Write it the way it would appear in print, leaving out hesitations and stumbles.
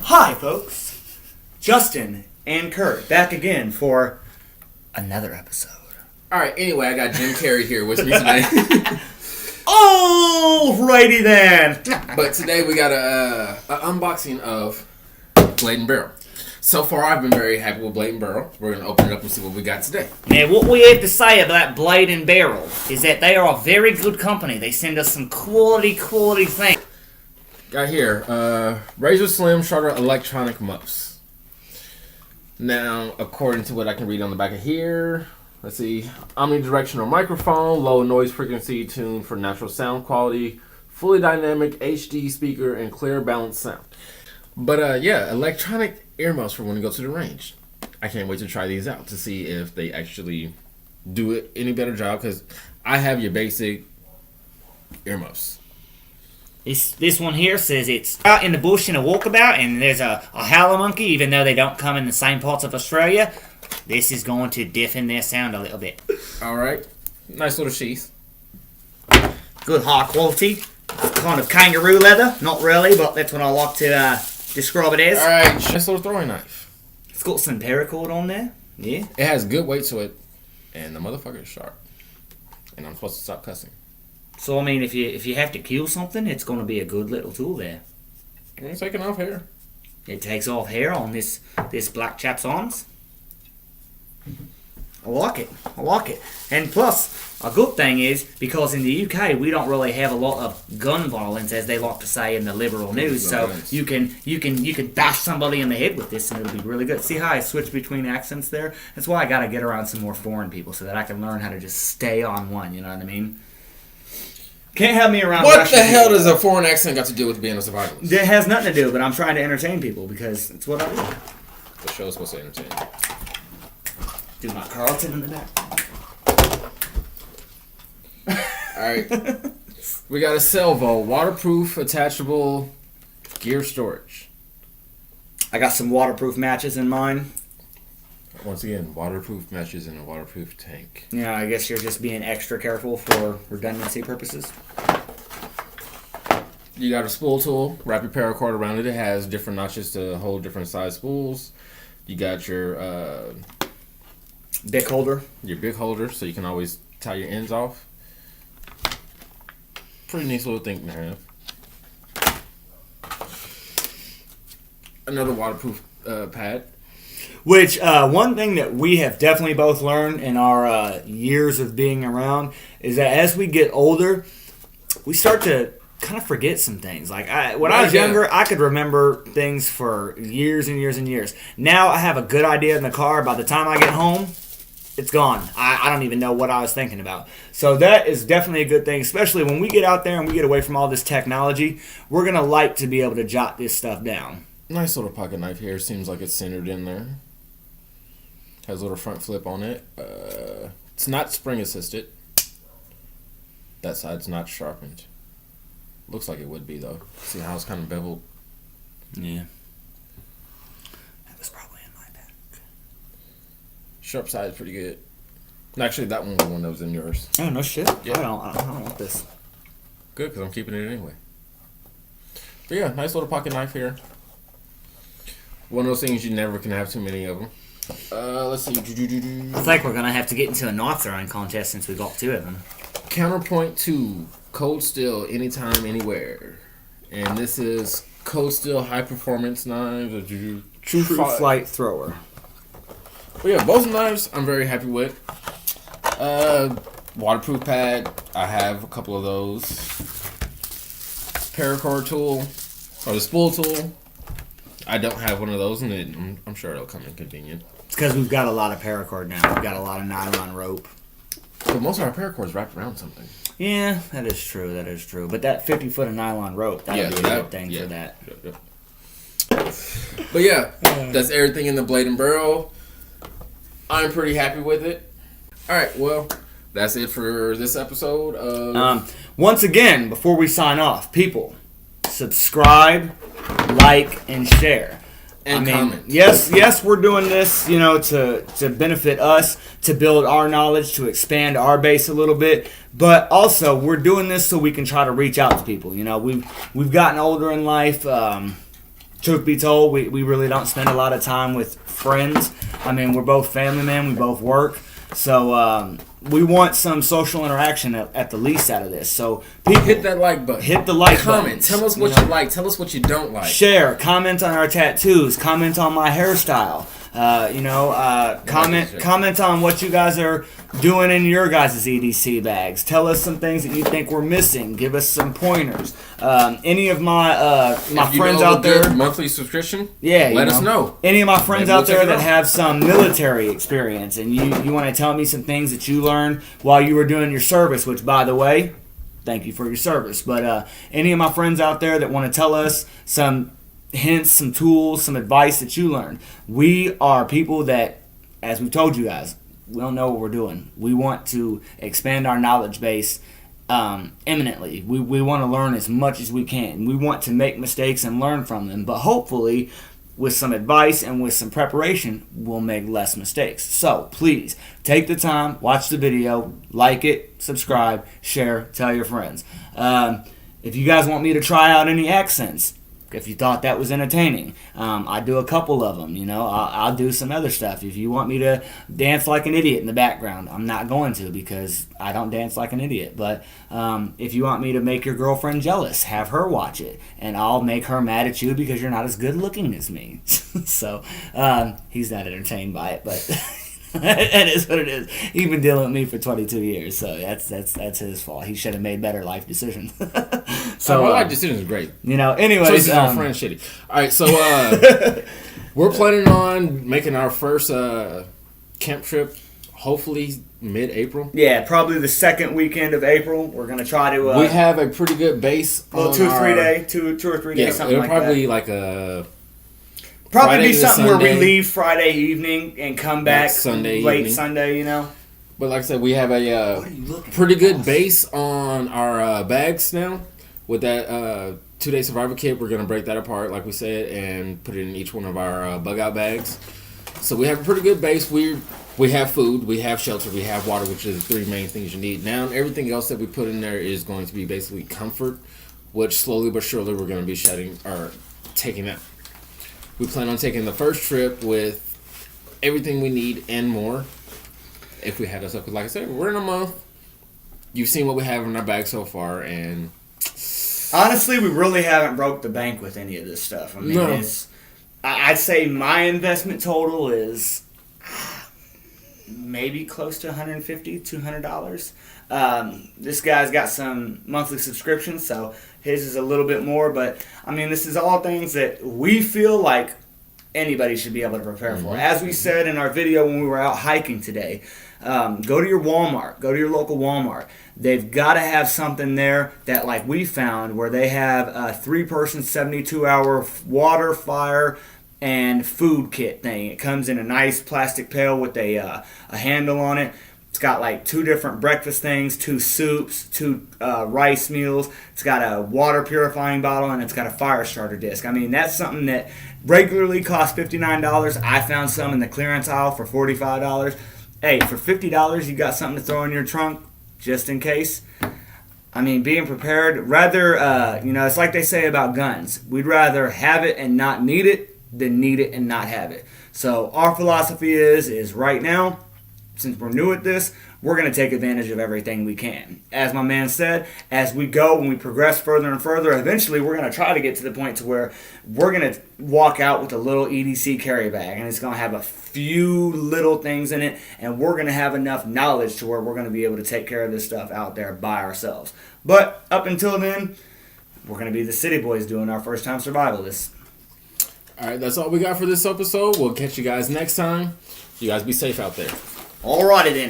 Hi, folks. Justin and Kurt back again for another episode. All right. Anyway, I got Jim Carrey here with me today. Alrighty then. But today we got a unboxing of Blade and Barrel. So far, I've been very happy with Blade and Barrel. We're gonna open it up and see what we got today. Now, what we have to say about Blade and Barrel is that they are a very good company. They send us some quality things. Got here, Razor Slim Shutter Electronic Muffs. Now, according to what I can read on the back of here, let's see, omnidirectional microphone, low noise frequency tuned for natural sound quality, fully dynamic HD speaker, and clear balanced sound. But yeah, electronic earmuffs for when you go to the range. I can't wait to try these out to see if they actually do it any better job, because I have your basic earmuffs. This one here says it's out in the bush in a walkabout, and there's a howler monkey, even though they don't come in the same parts of Australia. This is going to deafen their sound a little bit. Alright. Nice little sheath. Good high quality. Kind of kangaroo leather. Not really, but that's what I like to describe it as. Alright, nice little throwing knife. It's got some paracord on there. Yeah. It has good weight to it, and the motherfucker is sharp. And I'm supposed to stop cussing. So I mean, if you have to kill something, it's going to be a good little tool there. It's taking off hair. It takes off hair on this black chap's arms. I like it. And plus, a good thing is, because in the UK we don't really have a lot of gun violence, as they like to say in the liberal news. So you can bash somebody in the head with this, and it'll be really good. See how I switch between accents there? That's why I got to get around some more foreign people so that I can learn how to just stay on one. You know what I mean? Can't have me around. What the hell does a foreign accent got to do with being a survivalist? It has nothing to do, but I'm trying to entertain people because it's what I do. The show's supposed to entertain. Do my Carlton in the back. Alright. We got a Salvo waterproof attachable gear storage. I got some waterproof matches in mine. Once again, waterproof matches in a waterproof tank. Yeah, I guess you're just being extra careful for redundancy purposes. You got a spool tool. Wrap your paracord around it. It has different notches to hold different size spools. You got your Bic holder. Your Bic holder, so you can always tie your ends off. Pretty nice little thing to have. Another waterproof pad. Which, one thing that we have definitely both learned in our years of being around is that as we get older, we start to kind of forget some things. Like, when I was younger, I could remember things for years and years and years. Now I have a good idea in the car. By the time I get home, it's gone. I don't even know what I was thinking about. So that is definitely a good thing, especially when we get out there and we get away from all this technology. We're going to like to be able to jot this stuff down. Nice little pocket knife here. Seems like it's centered in there. Has a little front flip on it. It's not spring assisted. That side's not sharpened. Looks like it would be though. See how it's kind of beveled? Yeah. That was probably in my bag. Sharp side is pretty good. Actually, that one was the one that was in yours. Oh, no shit. Yeah. I don't want this. Good, because I'm keeping it anyway. But yeah, nice little pocket knife here. One of those things you never can have too many of them. Let's see. I think we're going to have to get into a knife throwing contest since we got two of them. Counterpoint 2. Cold Steel, anytime, anywhere. And this is Cold Steel high performance knives. True Flight Thrower. But yeah, both knives I'm very happy with. Waterproof pad. I have a couple of those. Paracord tool. Or the spool tool. I don't have one of those, and I'm sure it'll come in convenient. It's because we've got a lot of paracord now. We've got a lot of nylon rope. But most of our paracord's wrapped around something. Yeah, that is true. But that 50 foot of nylon rope, that would be a good thing for that. Yep. But yeah, that's everything in the Blade and Barrel. I'm pretty happy with it. Alright, well, that's it for this episode of... Once again, before we sign off, people, subscribe, like, and share. And comment. Yes, we're doing this, to benefit us, to build our knowledge, to expand our base a little bit. But also, we're doing this so we can try to reach out to people. We've gotten older in life. truth be told, we really don't spend a lot of time with friends. I mean, we're both family men. We both work. So we want some social interaction at the least out of this. So people, hit that like button. Hit the like button. Comment. Tell us what you like. Tell us what you don't like. Share. Comment on our tattoos. Comment on my hairstyle. Comment on what you guys are doing in your guys' EDC bags. Tell us some things that you think we're missing. Give us some pointers. Any of my friends out there, monthly subscription, let us know. Any of my friends out there that have some military experience, and you want to tell me some things that you learned while you were doing your service, which, by the way, thank you for your service. But any of my friends out there that want to tell us some hints, some tools, some advice that you learned. We are people that, as we've told you guys, we don't know what we're doing. We want to expand our knowledge base eminently. We want to learn as much as we can. We want to make mistakes and learn from them, but hopefully with some advice and with some preparation, we'll make less mistakes. So please take the time, watch the video, like it, subscribe, share, tell your friends. If you guys want me to try out any accents, if you thought that was entertaining, I do a couple of them. I'll do some other stuff. If you want me to dance like an idiot in the background, I'm not going to, because I don't dance like an idiot. But if you want me to make your girlfriend jealous, have her watch it, and I'll make her mad at you because you're not as good looking as me. So he's not entertained by it, but it is what it is. He's been dealing with me for 22 years, so that's his fault. He should have made better life decisions. So my life decision is great. Anyways, my friend shitty. All right, so we're planning on making our first camp trip, hopefully mid-April. Yeah, probably the second weekend of April. We're gonna try to. We have a pretty good base. Well, 2 or 3 days, two or 3 days, something like that. It'll probably like a. Probably be something where we leave Friday evening and come back late Sunday, But like I said, we have a pretty good base on our bags now. With that 2-day survival kit, we're going to break that apart, like we said, and put it in each one of our bug-out bags. So we have a pretty good base. We have food, we have shelter, we have water, which are the 3 main things you need. Now, everything else that we put in there is going to be basically comfort, which slowly but surely we're going to be taking out. We plan on taking the first trip with everything we need and more. If we had us up, because like I said, we're in a month. You've seen what we have in our bag so far, and honestly, we really haven't broke the bank with any of this stuff. I mean, I'd say my investment total is maybe close to $150, $200. This guy's got some monthly subscriptions, so his is a little bit more. But, I mean, this is all things that we feel like anybody should be able to prepare for. As we said in our video when we were out hiking today, go to your Walmart. Go to your local Walmart. They've got to have something there that, like we found, where they have a 3-person 72-hour water, fire, and food kit thing. It comes in a nice plastic pail with a handle on it. It's got like 2 different breakfast things, 2 soups, 2 rice meals. It's got a water purifying bottle, and it's got a fire starter disc. I mean, that's something that regularly costs $59. I found some in the clearance aisle for $45. Hey, for $50, you got something to throw in your trunk just in case. I mean, being prepared, rather, it's like they say about guns. We'd rather have it and not need it than need it and not have it. So our philosophy is right now, since we're new at this, we're going to take advantage of everything we can. As my man said, as we go, when we progress further and further, eventually we're going to try to get to the point to where we're going to walk out with a little EDC carry bag, and it's going to have a few little things in it, and we're going to have enough knowledge to where we're going to be able to take care of this stuff out there by ourselves. But up until then, we're going to be the city boys doing our first time survivalists. All right, that's all we got for this episode. We'll catch you guys next time. You guys be safe out there. Alrighty then.